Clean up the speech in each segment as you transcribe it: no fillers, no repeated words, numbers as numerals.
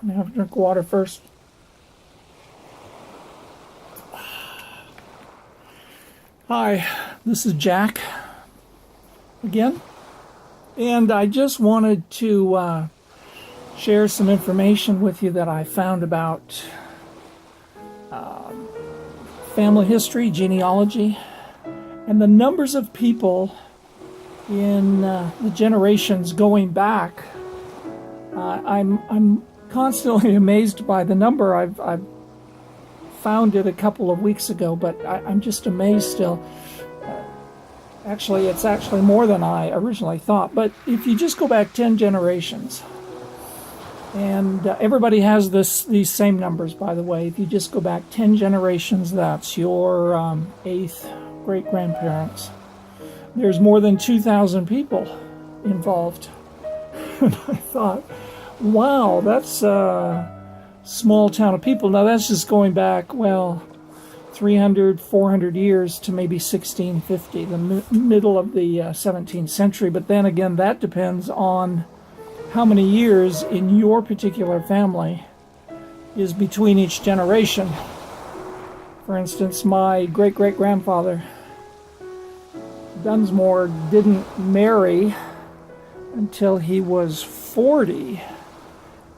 I have to drink water first. Hi, this is Jack again, and I just wanted to share some information with you that I found about family history, genealogy, and the numbers of people in the generations going back. I'm constantly amazed by the number. I've found it a couple of weeks ago, but I'm just amazed still. Actually, it's actually more than I originally thought. But if you just go back 10 generations, and everybody has these same numbers, by the way. If you just go back 10 generations, that's your eighth great-grandparents. There's more than 2,000 people involved. And I thought, wow, that's a small town of people. Now, that's just going back, well, 300, 400 years to maybe 1650, the middle of the 17th century. But then again, that depends on how many years in your particular family is between each generation. For instance, my great-great-grandfather, Dunsmore, didn't marry until he was 40.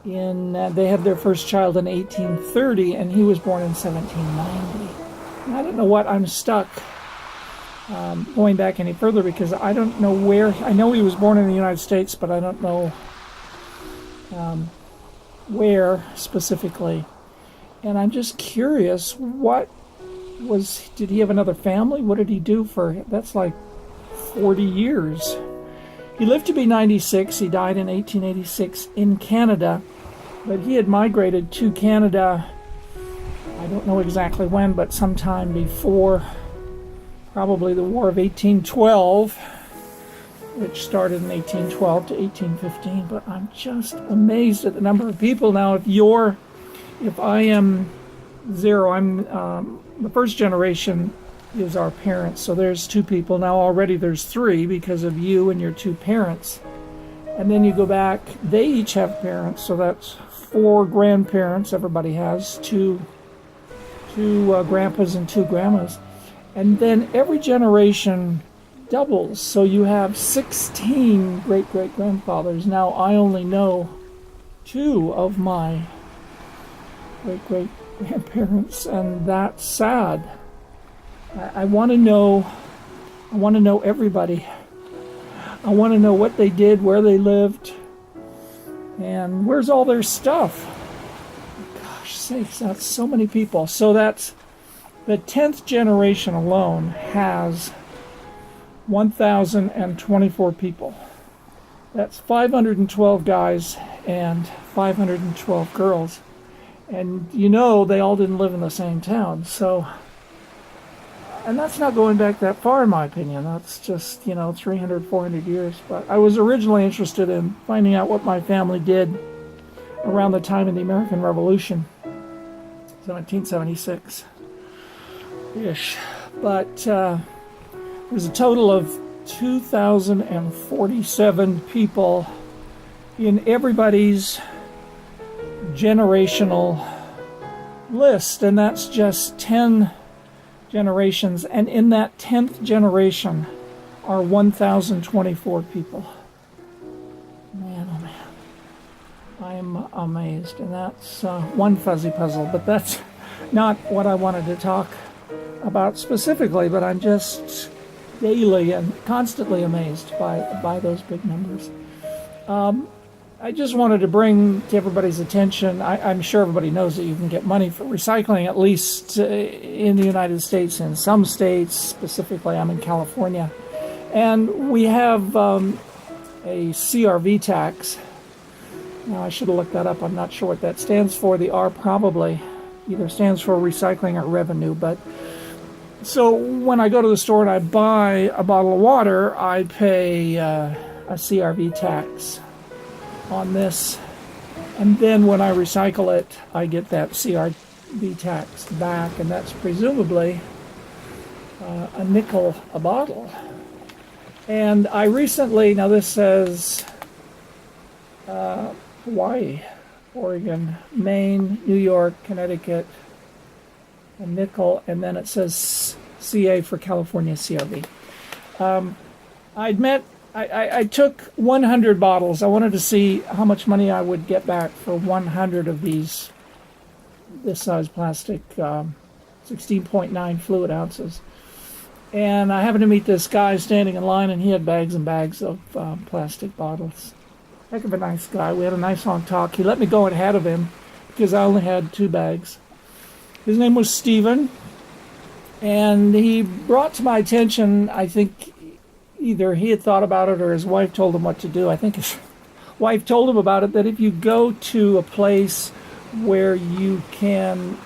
They had their first child in 1830, and he was born in 1790. And I don't know what I'm stuck going back any further, because I don't know where. I know he was born in the United States, but I don't know where specifically. And I'm just curious, did he have another family? What did he do that's like 40 years. He lived to be 96. He died in 1886 in Canada, but he had migrated to Canada, I don't know exactly when, but sometime before probably the War of 1812, which started in 1812 to 1815. But I'm just amazed at the number of people. Now, if I am zero, I'm the first generation is our parents. So there's two people. Now already there's three because of you and your two parents. And then you go back, they each have parents, so that's four grandparents everybody has, two grandpas and two grandmas. And then every generation doubles, so you have 16 great-great-grandfathers. Now, I only know two of my great-great-grandparents, and that's sad. I want to know everybody. I want to know what they did, where they lived, and where's all their stuff. Gosh sakes, that's so many people. So that's the 10th generation alone has 1,024 people. That's 512 guys and 512 girls. And they all didn't live in the same town. So, and that's not going back that far in my opinion. That's just, 300, 400 years. But I was originally interested in finding out what my family did around the time of the American Revolution, 1776-ish. But there's a total of 2,047 people in everybody's generational list, and that's just 10 generations. And in that 10th generation are 1,024 people. Man, oh man, I'm amazed. And that's one fuzzy puzzle, but that's not what I wanted to talk about specifically. But I'm just daily and constantly amazed by those big numbers. I just wanted to bring to everybody's attention, I'm sure everybody knows that you can get money for recycling, at least in the United States. In some states, specifically I'm in California, and we have a CRV tax. Now, I should have looked that up. I'm not sure what that stands for. The R probably either stands for recycling or revenue. But so when I go to the store and I buy a bottle of water, I pay a CRV tax on this, and then when I recycle it, I get that CRV tax back, and that's presumably a nickel a bottle. And I recently, now this says Hawaii, Oregon, Maine, New York, Connecticut, a nickel, and then it says CA for California CRV. I took 100 bottles. I wanted to see how much money I would get back for 100 of this size plastic, 16.9 fluid ounces. And I happened to meet this guy standing in line, and he had bags and bags of plastic bottles. Heck of a nice guy. We had a nice long talk. He let me go ahead of him because I only had 2 bags. His name was Stephen, and he brought to my attention, I think either he had thought about it or his wife told him what to do. I think his wife told him about it, that if you go to a place where you can,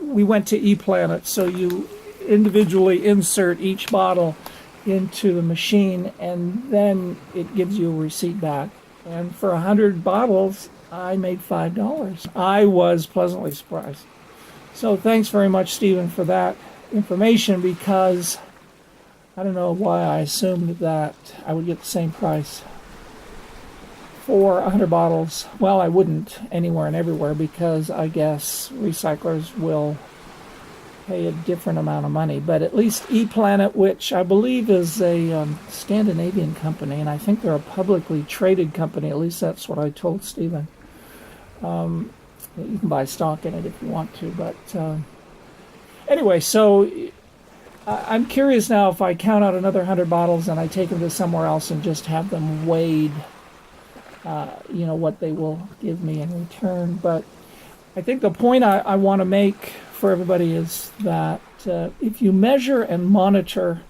we went to ePlanet, so you individually insert each bottle into the machine, and then it gives you a receipt back. And for 100 bottles, I made $5. I was pleasantly surprised. So thanks very much, Stephen, for that information, because I don't know why I assumed that I would get the same price for 100 bottles. Well, I wouldn't anywhere and everywhere, because I guess recyclers will pay a different amount of money. But at least ePlanet, which I believe is a Scandinavian company, and I think they're a publicly traded company, at least that's what I told Stephen. You can buy stock in it if you want to. But anyway, so I'm curious now if I count out another 100 bottles and I take them to somewhere else and just have them weighed, what they will give me in return. But I think the point I want to make for everybody is that if you measure and monitor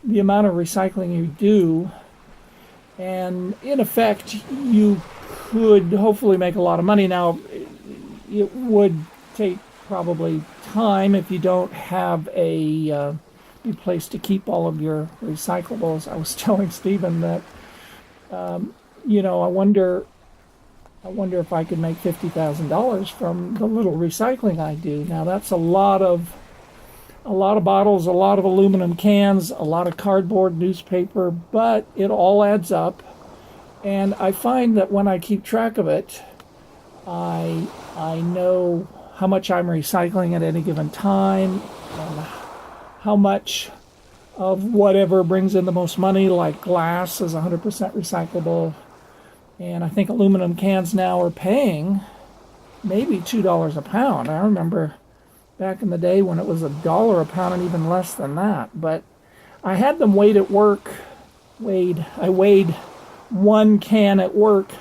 the amount of recycling you do, and in effect you could hopefully make a lot of money. Now, it would take probably time if you don't have a place to keep all of your recyclables. I was telling Stephen that I wonder if I could make $50,000 from the little recycling I do. Now, that's a lot of bottles, a lot of aluminum cans, a lot of cardboard, newspaper, but it all adds up. And I find that when I keep track of it, I know how much I'm recycling at any given time, and how much of whatever brings in the most money, like glass is 100% recyclable. And I think aluminum cans now are paying maybe $2 a pound. I remember back in the day when it was $1 a pound and even less than that. But I had them weighed at work. I weighed one can at work.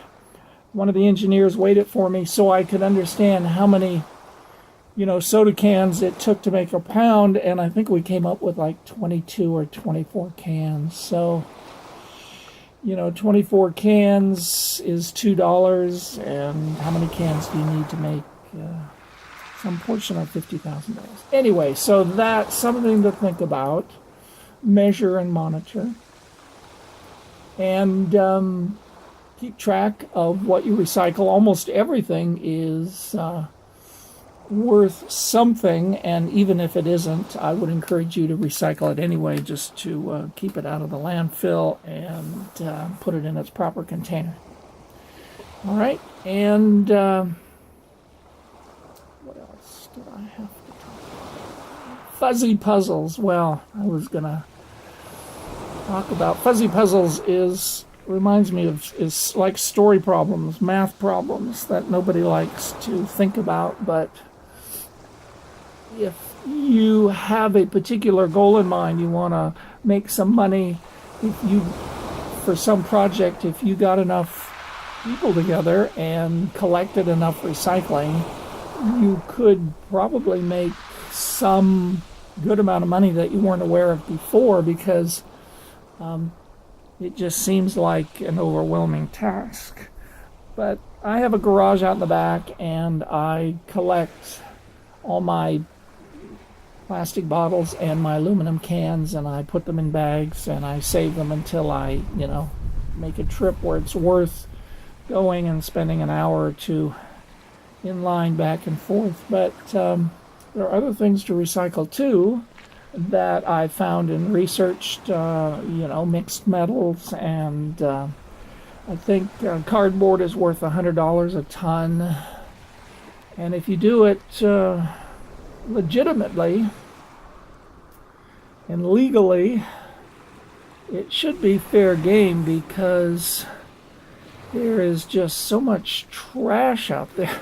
One of the engineers weighed it for me so I could understand how many, soda cans it took to make a pound. And I think we came up with like 22 or 24 cans. So 24 cans is $2, and how many cans do you need to make some portion of $50,000? Anyway, so that's something to think about, measure and monitor, and keep track of what you recycle. Almost everything is worth something, and even if it isn't, I would encourage you to recycle it anyway, just to keep it out of the landfill and put it in its proper container. All right, and what else did I have to talk about? Fuzzy puzzles. Well, I was gonna talk about fuzzy puzzles. Reminds me of is like story problems, math problems that nobody likes to think about, but if you have a particular goal in mind, you want to make some money, for some project, if you got enough people together and collected enough recycling, you could probably make some good amount of money that you weren't aware of before, because it just seems like an overwhelming task. But I have a garage out in the back, and I collect all my plastic bottles and my aluminum cans, and I put them in bags, and I save them until I, make a trip where it's worth going and spending an hour or two in line back and forth. But there are other things to recycle too that I found and researched, mixed metals and I think cardboard is worth $100 a ton. And if you do it legitimately and legally, it should be fair game, because there is just so much trash out there.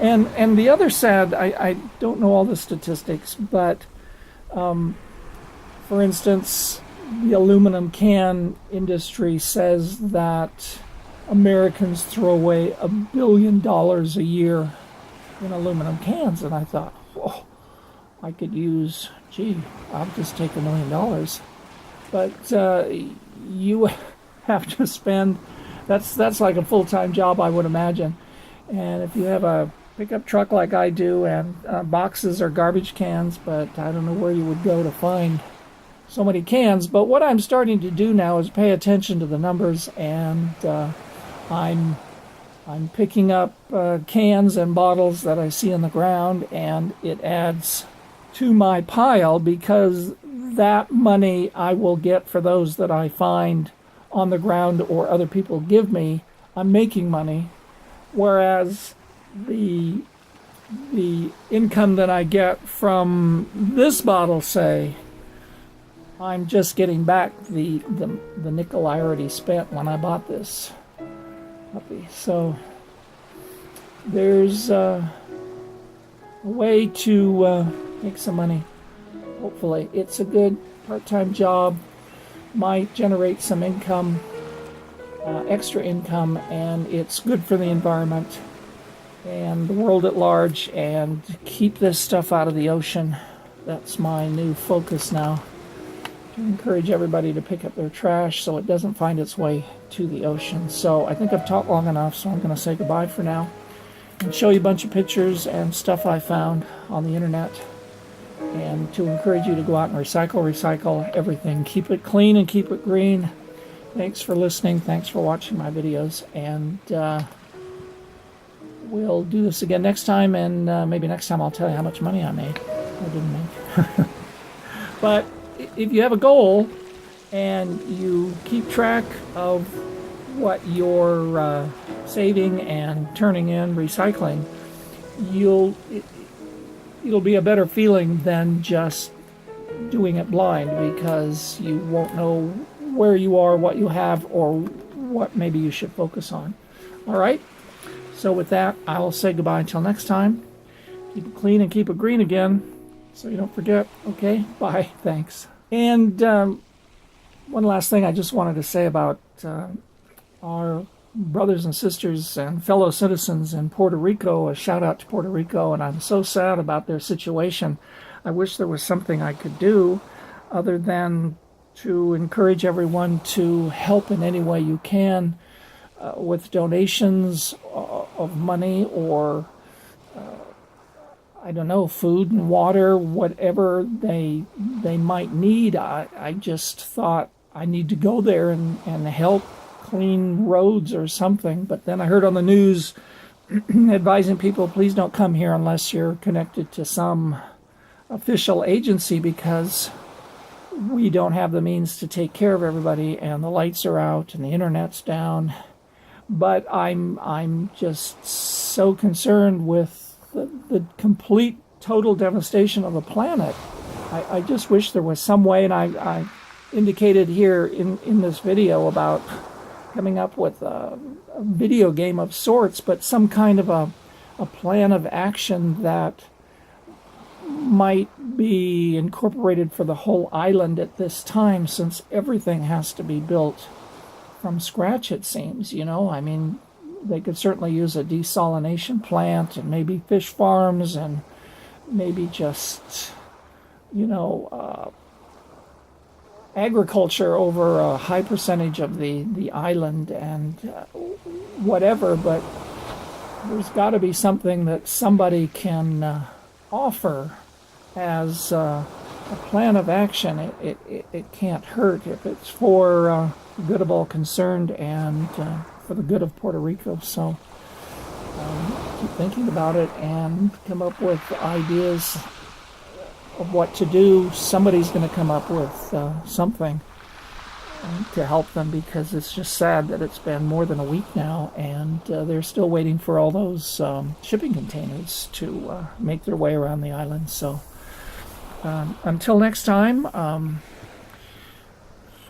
And the other sad, I don't know all the statistics, but for instance, the aluminum can industry says that Americans throw away $1 billion a year in aluminum cans. And I thought, whoa, I could use, I'll just take $1 million. But you have to spend, that's like a full-time job, I would imagine. And if you have a pickup truck like I do, and boxes or garbage cans, but I don't know where you would go to find so many cans. But what I'm starting to do now is pay attention to the numbers, and I'm picking up cans and bottles that I see on the ground, and it adds to my pile, because that money I will get for those that I find on the ground or other people give me. I'm making money, whereas the income that I get from this bottle, say, I'm just getting back the nickel I already spent when I bought this puppy. So there's a way to make some money. Hopefully, it's a good part-time job, might generate some income, extra income, and it's good for the environment and the world at large, and keep this stuff out of the ocean. That's my new focus now, to encourage everybody to pick up their trash so it doesn't find its way to the ocean. So I think I've talked long enough, so I'm going to say goodbye for now and show you a bunch of pictures and stuff I found on the internet, and to encourage you to go out and recycle everything. Keep it clean and keep it green. Thanks for listening. Thanks for watching my videos. And we'll do this again next time. And maybe next time I'll tell you how much money I made or didn't make. But if you have a goal and you keep track of what you're saving and turning in, recycling, it'll be a better feeling than just doing it blind, because you won't know where you are, what you have, or what maybe you should focus on. All right? So with that, I will say goodbye until next time. Keep it clean and keep it green again, so you don't forget. Okay? Bye. Thanks. And one last thing I just wanted to say about our brothers and sisters and fellow citizens in Puerto Rico. A shout out to Puerto Rico, and I'm so sad about their situation. I wish there was something I could do other than to encourage everyone to help in any way you can, with donations of money, or I don't know, food and water, whatever they might need. I just thought I need to go there and help clean roads or something. But then I heard on the news advising people, please don't come here unless you're connected to some official agency, because we don't have the means to take care of everybody, and the lights are out and the internet's down. But I'm just so concerned with the complete total devastation of the planet. I just wish there was some way, and I indicated here in this video about coming up with a video game of sorts, but some kind of a plan of action that might be incorporated for the whole island at this time, since everything has to be built from scratch, it seems. You know, I mean, they could certainly use a desalination plant, and maybe fish farms, and maybe just, you know, agriculture over a high percentage of the island, and whatever. But there's got to be something that somebody can offer as a plan of action. It can't hurt if it's for the good of all concerned, and for the good of Puerto Rico. So keep thinking about it and come up with ideas of what to do. Somebody's going to come up with something. to help them, because it's just sad that it's been more than a week now and they're still waiting for all those shipping containers to make their way around the island. So until next time,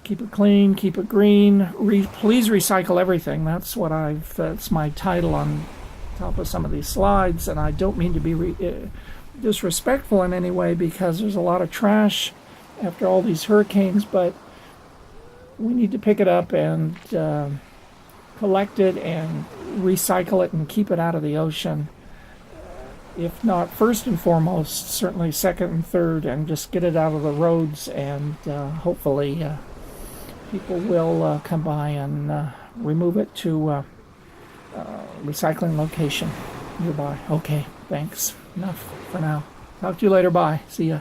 keep it clean, keep it green. Please recycle everything. That's my title on top of some of these slides, and I don't mean to be disrespectful in any way, because there's a lot of trash after all these hurricanes, but we need to pick it up and collect it and recycle it and keep it out of the ocean. If not first and foremost, certainly second and third, and just get it out of the roads, and hopefully people will come by and remove it to a recycling location nearby. Okay, thanks. Enough for now. Talk to you later. Bye. See ya.